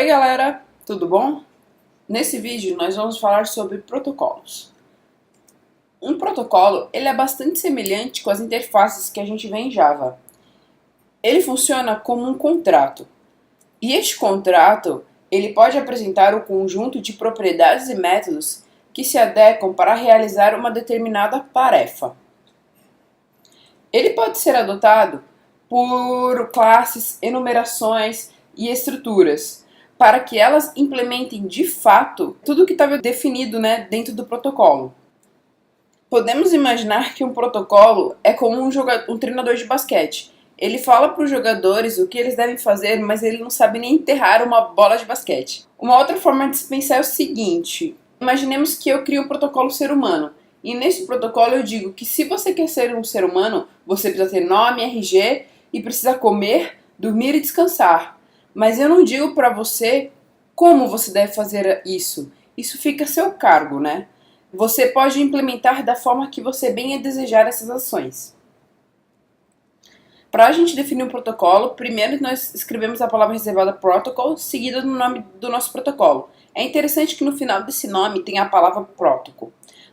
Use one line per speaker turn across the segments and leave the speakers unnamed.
Oi galera, tudo bom? Nesse vídeo nós vamos falar sobre protocolos. Um protocolo ele é bastante semelhante com as interfaces que a gente vê em Java. Ele funciona como um contrato. E este contrato ele pode apresentar o conjunto de propriedades e métodos que se adequam para realizar uma determinada tarefa. Ele pode ser adotado por classes, enumerações e estruturas, para que elas implementem de fato tudo que estava definido, dentro do protocolo. Podemos imaginar que um protocolo é como um treinador de basquete. Ele fala para os jogadores o que eles devem fazer, mas ele não sabe nem enterrar uma bola de basquete. Uma outra forma de se pensar é o seguinte: imaginemos que eu crio um protocolo ser humano. E nesse protocolo eu digo que se você quer ser um ser humano, você precisa ter nome, RG e precisa comer, dormir e descansar. Mas eu não digo para você como você deve fazer isso. Isso fica a seu cargo, né? Você pode implementar da forma que você bem desejar essas ações. Para a gente definir um protocolo, primeiro nós escrevemos a palavra reservada protocol, seguida do nome do nosso protocolo. É interessante que no final desse nome tenha a palavra protocol,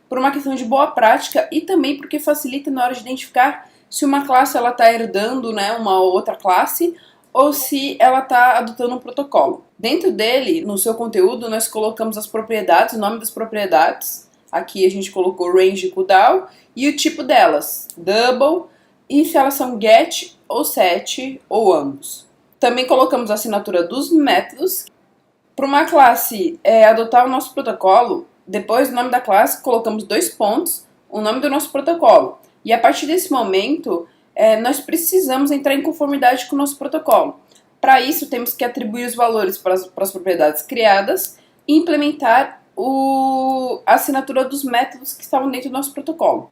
por uma questão de boa prática e também porque facilita na hora de identificar se uma classe está herdando uma outra classe ou se ela está adotando um protocolo. Dentro dele, no seu conteúdo, nós colocamos as propriedades, o nome das propriedades. Aqui a gente colocou range e cooldown e o tipo delas, double, e se elas são get ou set ou ambos. Também colocamos a assinatura dos métodos. Para uma classe adotar o nosso protocolo, depois do nome da classe colocamos 2 pontos, o nome do nosso protocolo. E a partir desse momento, nós precisamos entrar em conformidade com o nosso protocolo. Para isso, temos que atribuir os valores para as propriedades criadas e implementar a assinatura dos métodos que estavam dentro do nosso protocolo.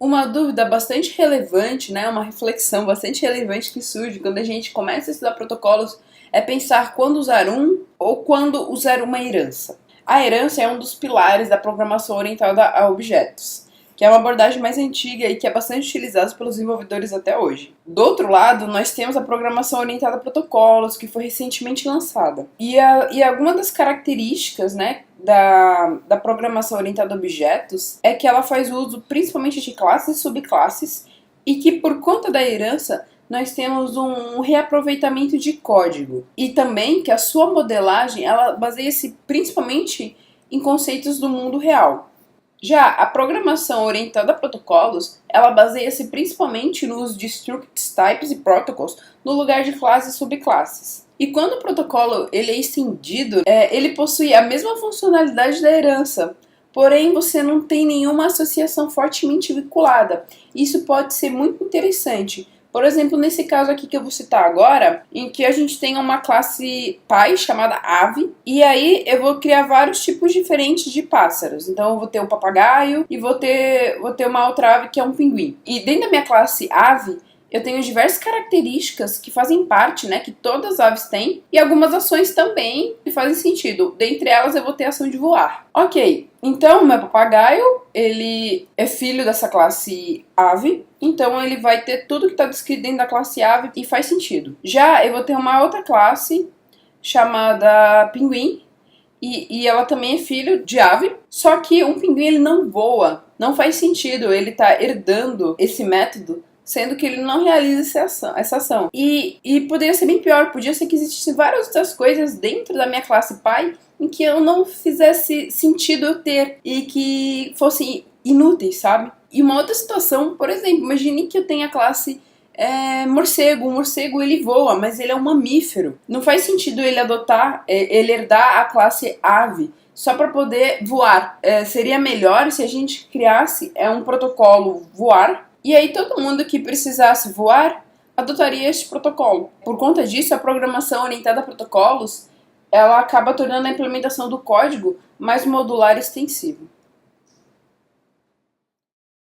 Uma dúvida bastante relevante, uma reflexão bastante relevante que surge quando a gente começa a estudar protocolos é pensar quando usar um ou quando usar uma herança. A herança é um dos pilares da programação orientada a objetos, que é uma abordagem mais antiga e que é bastante utilizada pelos desenvolvedores até hoje. Do outro lado, nós temos a programação orientada a protocolos, que foi recentemente lançada. E alguma das características da programação orientada a objetos é que ela faz uso principalmente de classes e subclasses e que por conta da herança nós temos um reaproveitamento de código. E também que a sua modelagem ela baseia-se principalmente em conceitos do mundo real. Já a programação orientada a protocolos, ela baseia-se principalmente no uso de structs, types e protocols no lugar de classes e subclasses. E quando o protocolo ele é estendido, ele possui a mesma funcionalidade da herança, porém você não tem nenhuma associação fortemente vinculada. Isso pode ser muito interessante. Por exemplo, nesse caso aqui que eu vou citar agora, em que a gente tem uma classe pai chamada ave, e aí eu vou criar vários tipos diferentes de pássaros. Então eu vou ter um papagaio e vou ter uma outra ave que é um pinguim. E dentro da minha classe ave, eu tenho diversas características que fazem parte, que todas as aves têm, e algumas ações também que fazem sentido. Dentre elas eu vou ter a ação de voar. Ok, então o meu papagaio, ele é filho dessa classe ave, então ele vai ter tudo que está descrito dentro da classe ave e faz sentido. Já eu vou ter uma outra classe chamada pinguim, e ela também é filho de ave, só que um pinguim ele não voa, não faz sentido, ele está herdando esse método, sendo que ele não realiza essa ação. E poderia ser bem pior, podia ser que existissem várias outras coisas dentro da minha classe pai em que eu não fizesse sentido eu ter e que fossem inúteis, sabe? E uma outra situação, por exemplo, imagine que eu tenha a classe morcego. O morcego ele voa, mas ele é um mamífero. Não faz sentido ele herdar a classe ave só para poder voar. Seria melhor se a gente criasse um protocolo voar, e aí todo mundo que precisasse voar adotaria este protocolo. Por conta disso, a programação orientada a protocolos ela acaba tornando a implementação do código mais modular e extensivo.